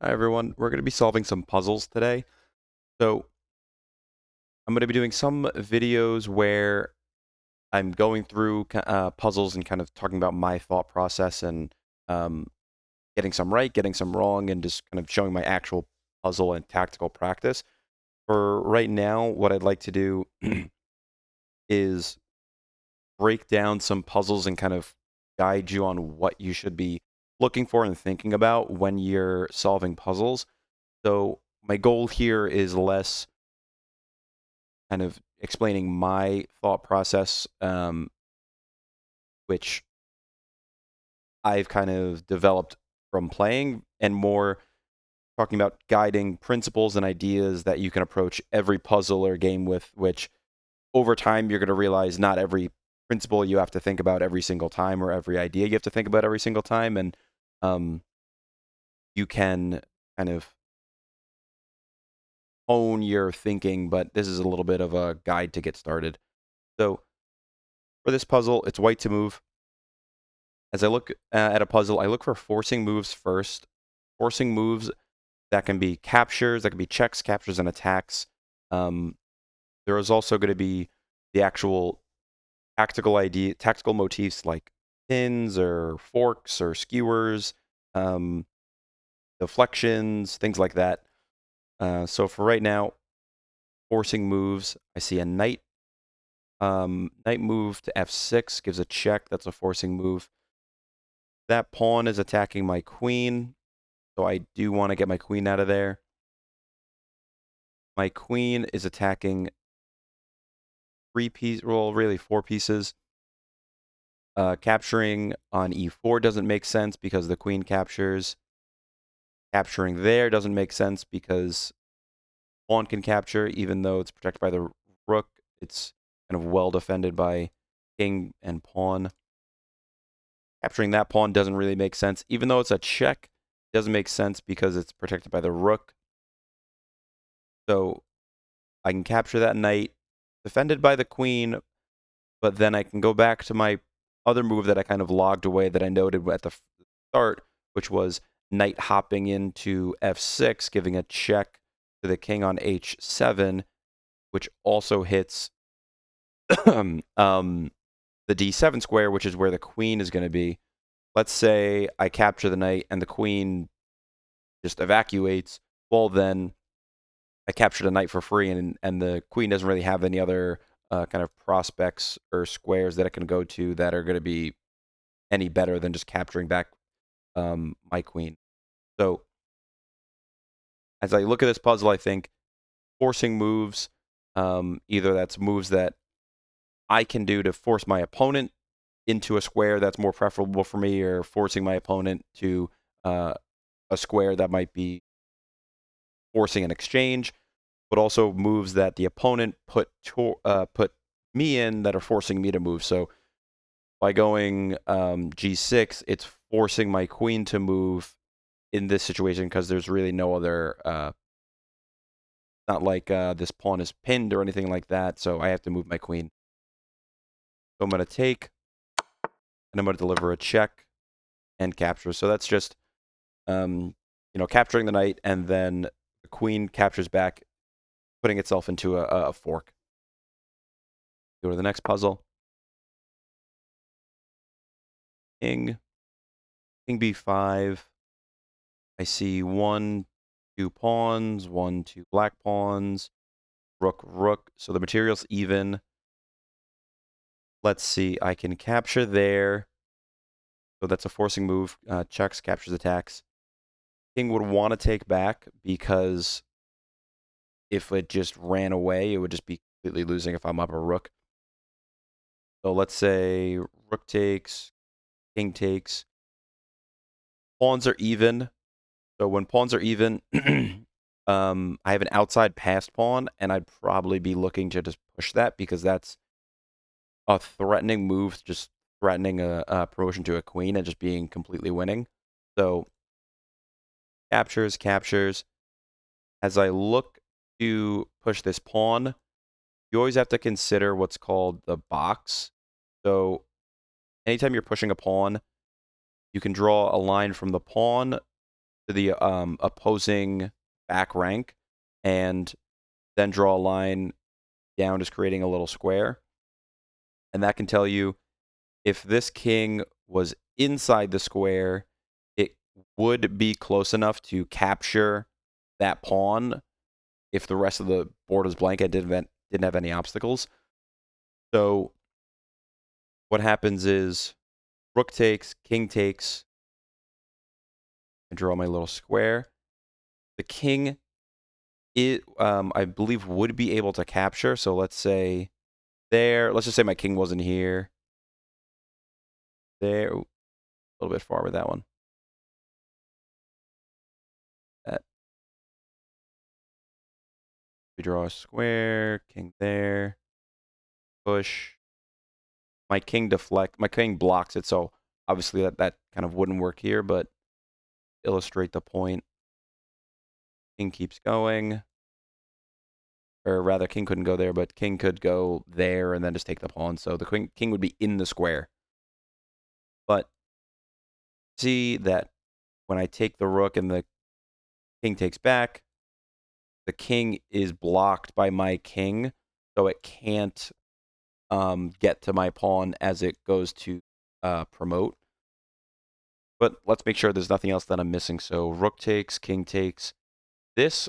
Hi everyone, we're going to be solving some puzzles today. So I'm going to be doing some videos where I'm going through puzzles and kind of talking about my thought process and um, getting some right, getting some wrong, and just kind of showing my actual puzzle and tactical practice. For right now, what I'd like to do is break down some puzzles and kind of guide you on what you should be looking for and thinking about when you're solving puzzles. So my goal here is less kind of explaining my thought process, which I've kind of developed from playing, and more talking about guiding principles and ideas that you can approach every puzzle or game with, which over time you're going to realize not every principle you have to think about every single time or every idea you have to think about every single time. And um, you can kind of hone your thinking, but this is a little bit of a guide to get started. So for this puzzle, it's white to move. As I look at a puzzle, I look for forcing moves first. Forcing moves that can be captures, that can be checks, captures, and attacks. Um, there is also going to be the actual tactical motifs like pins or forks or skewers, um, deflections, things like that. So for right now, forcing moves, I see a knight. Knight move to f6 gives a check. That's a forcing move. That pawn is attacking my queen. So I do want to get my queen out of there. My queen is attacking really 4 pieces. Capturing on e4 doesn't make sense because the queen captures. Capturing there doesn't make sense because pawn can capture, even though it's protected by the rook. It's kind of well defended by king and pawn. Capturing that pawn doesn't really make sense, even though it's a check. It doesn't make sense because it's protected by the rook. So I can capture that knight, defended by the queen, but then I can go back to my other move that I kind of logged away that I noted at the start, which was knight hopping into f6, giving a check to the king on h7, which also hits the d7 square, which is where the queen is going to be. Let's say I capture the knight and the queen just evacuates. Well, then I captured a knight for free, and the queen doesn't really have any other kind of prospects or squares that it can go to that are going to be any better than just capturing back my queen. So as I look at this puzzle, I think forcing moves, either that's moves that I can do to force my opponent into a square that's more preferable for me, or forcing my opponent to uh, a square that might be forcing an exchange, but also moves that the opponent put me in that are forcing me to move. So by going g6, it's forcing my queen to move in this situation because there's really no other. Not like this pawn is pinned or anything like that, so I have to move my queen. So I'm going to take, and I'm going to deliver a check and capture. So that's just, capturing the knight, and then the queen captures back, putting itself into a fork. Go to the next puzzle. King, king b5. I see 2 pawns, 2 black pawns, rook, rook. So the material's even. Let's see. I can capture there. So that's a forcing move. Checks, captures, attacks. King would want to take back because if it just ran away, it would just be completely losing if I'm up a rook. So let's say rook takes, king takes. Pawns are even. So when pawns are even, I have an outside passed pawn, and I'd probably be looking to just push that because that's a threatening move, just threatening a promotion to a queen and just being completely winning. So captures, captures. As I look to push this pawn, you always have to consider what's called the box. So anytime you're pushing a pawn, you can draw a line from the pawn to the opposing back rank, and then draw a line down, just creating a little square. And that can tell you if this king was inside the square, it would be close enough to capture that pawn if the rest of the board was blank and didn't have any obstacles. So what happens is rook takes, king takes. I draw my little square. The king, I believe, would be able to capture. So let's say there. Let's just say my king wasn't here. There, a little bit far with that one. That. We draw a square, king there, push. My king blocks it, so obviously that kind of wouldn't work here, but illustrate the point. King keeps going. Or rather, king couldn't go there, but king could go there and then just take the pawn. So the king would be in the square. But see that when I take the rook and the king takes back, the king is blocked by my king, so it can't get to my pawn as it goes to promote. But let's make sure there's nothing else that I'm missing. So rook takes, king takes. This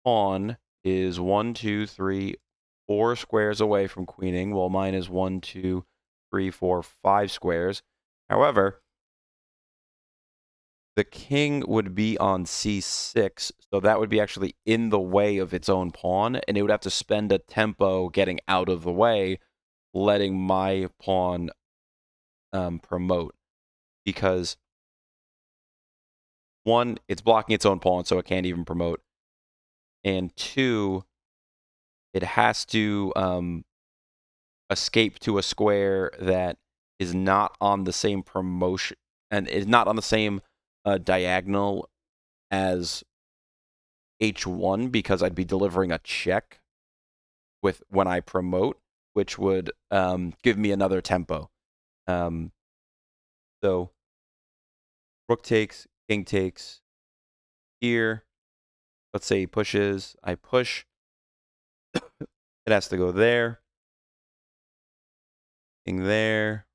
pawn is 1, 2, 3, 4 squares away from queening, while mine is 1, 2, 3, 4, 5 squares. However, the king would be on c6, so that would be actually in the way of its own pawn, and it would have to spend a tempo getting out of the way, letting my pawn promote. Because, one, it's blocking its own pawn, so it can't even promote. And two, it has to escape to a square that is not on the same promotion and is not on the same diagonal as h1, because I'd be delivering a check with when I promote, which would give me another tempo. So rook takes, king takes. Here, let's say he pushes, I push. It has to go there. King there,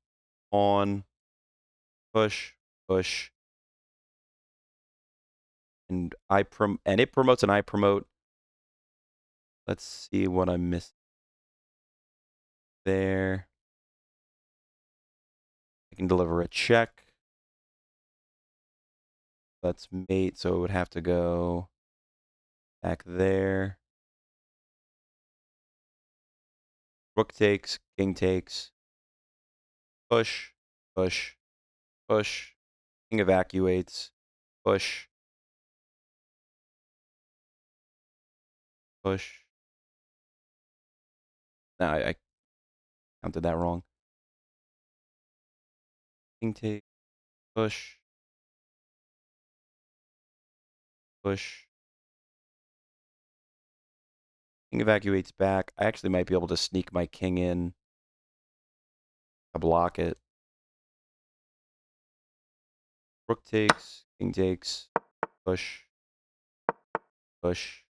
pawn, push, push. And it promotes and I promote. Let's see what I missed there. I can deliver a check. That's mate, so it would have to go back there. Rook takes, king takes. Push, push, push. King evacuates. Push, push. No, I counted that wrong. King take, push, push. King evacuates back. I actually might be able to sneak my king in to block it. Rook takes, king takes, push, push.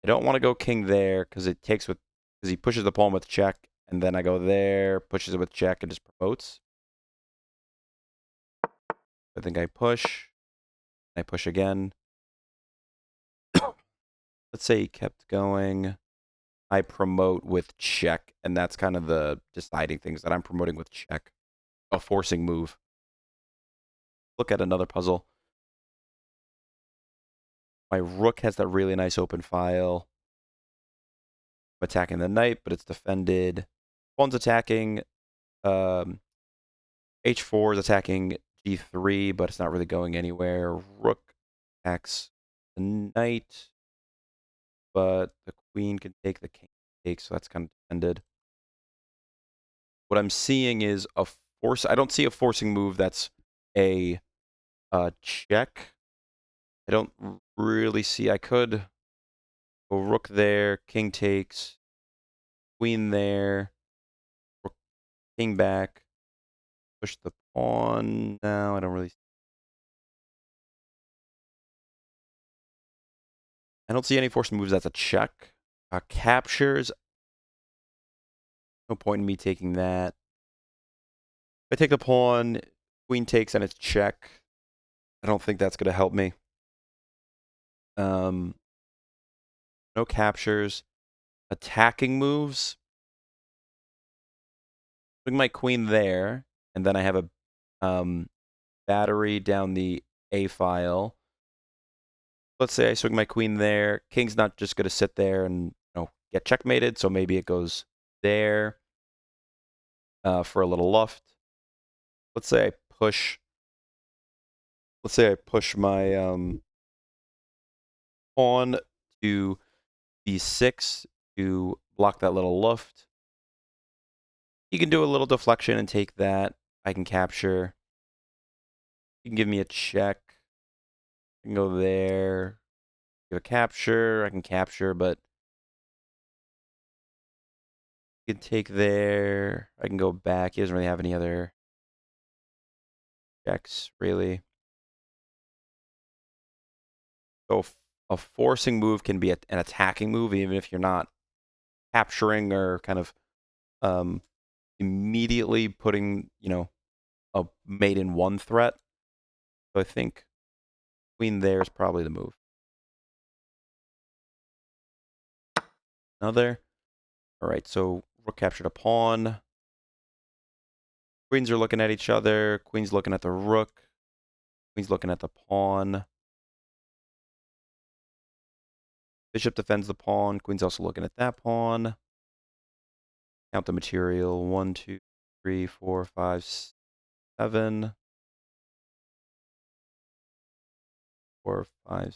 I don't want to go king there because he pushes the pawn with check, and then I go there, pushes it with check, and just promotes. I think I push. I push again. Let's say he kept going. I promote with check, and that's kind of the deciding things that I'm promoting with check. A forcing move. Look at another puzzle. My rook has that really nice open file. I'm attacking the knight, but it's defended. Pawn's attacking. H4 is attacking g3, but it's not really going anywhere. Rook attacks the knight, but the queen can take, the king takes, so that's kind of defended. What I'm seeing is a force. I don't see a forcing move that's a check. I don't really see. I could go rook there, king takes, queen there, rook, king back, push the pawn. No, I don't really. I don't see any forcing moves. That's a check. Captures. No point in me taking that. If I take the pawn, queen takes, and it's check. I don't think that's going to help me. No captures. Attacking moves. Putting my queen there, and then I have a battery down the A file. Let's say I swing my queen there. King's not just going to sit there and get checkmated, so maybe it goes there for a little luft. Let's say I push. Let's say I push my pawn to B6 to block that little luft. You can do a little deflection and take that. I can capture. You can give me a check. I can go there. Give a capture. I can capture, but you can take there. I can go back. He doesn't really have any other checks, really. So a forcing move can be an attacking move, even if you're not capturing or kind of immediately putting, a mate in one threat. So I think queen there is probably the move. Another. All right, so rook captured a pawn. Queens are looking at each other. Queen's looking at the rook. Queen's looking at the pawn. Bishop defends the pawn. Queen's also looking at that pawn. Count the material. 1, 2, 3, 4, 5, 7. 4, 5.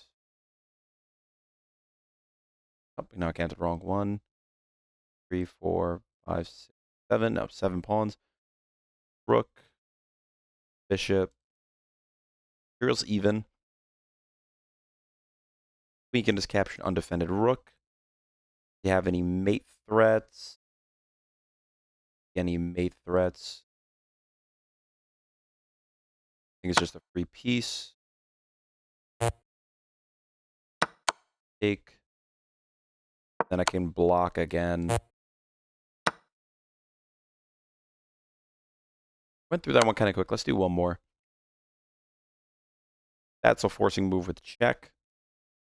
Oh, no, I counted wrong. 1, 3, 4, 5, 6, 7. No, 7 pawns. Rook. Bishop. Material's even. Queen can just capture an undefended rook. Do you have any mate threats? Any mate threats? I think it's just a free piece. Take. Then I can block again. Went through that one kind of quick. Let's do one more. That's a forcing move with check.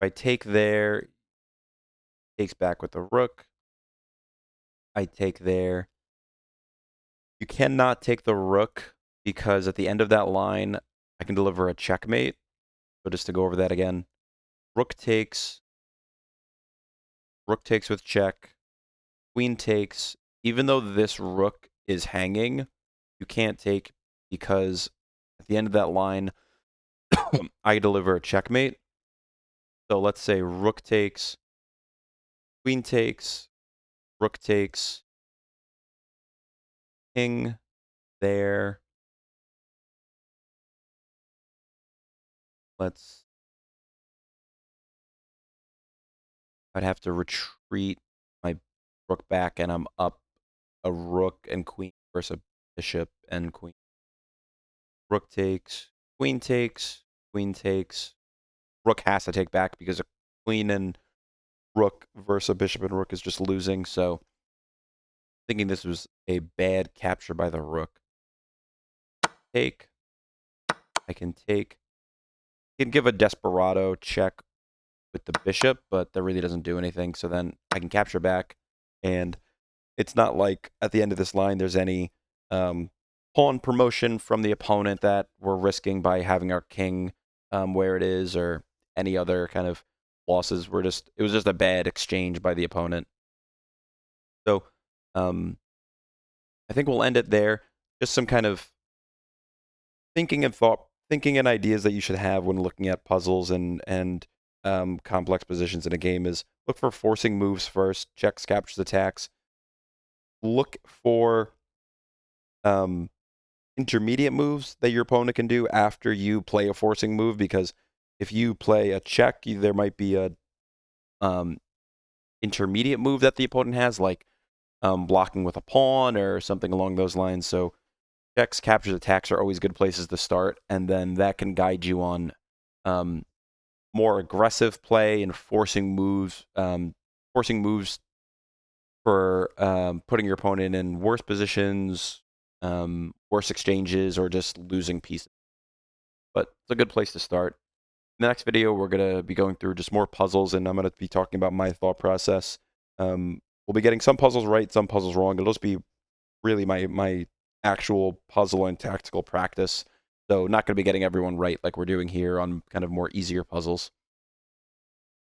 If I take there, takes back with the rook. I take there. You cannot take the rook because at the end of that line, I can deliver a checkmate. So just to go over that again, rook takes with check, queen takes. Even though this rook is hanging, you can't take because at the end of that line, I deliver a checkmate. So let's say rook takes, queen takes, rook takes, king there. I'd have to retreat my rook back, and I'm up a rook and queen versus a bishop and queen. Rook takes, queen takes, queen takes. Rook has to take back because a queen and rook versus a bishop and rook is just losing. So thinking this was a bad capture by the rook. Take. I can take. I can give a desperado check with the bishop, but that really doesn't do anything. So then I can capture back, and it's not like at the end of this line there's any pawn promotion from the opponent that we're risking by having our king where it is, or any other kind of losses. It was just a bad exchange by the opponent. So I think we'll end it there. Just some kind of thinking and ideas that you should have when looking at puzzles and complex positions in a game is look for forcing moves first, checks, captures, attacks. Look for intermediate moves that your opponent can do after you play a forcing move, because if you play a check, there might be a intermediate move that the opponent has, like blocking with a pawn or something along those lines. So checks, captures, attacks are always good places to start, and then that can guide you on more aggressive play and forcing moves for putting your opponent in worse positions, worse exchanges, or just losing pieces. But it's a good place to start. In the next video, we're going to be going through just more puzzles, and I'm going to be talking about my thought process. We'll be getting some puzzles right, some puzzles wrong. It'll just be really my actual puzzle and tactical practice. So not going to be getting everyone right like we're doing here on kind of more easier puzzles.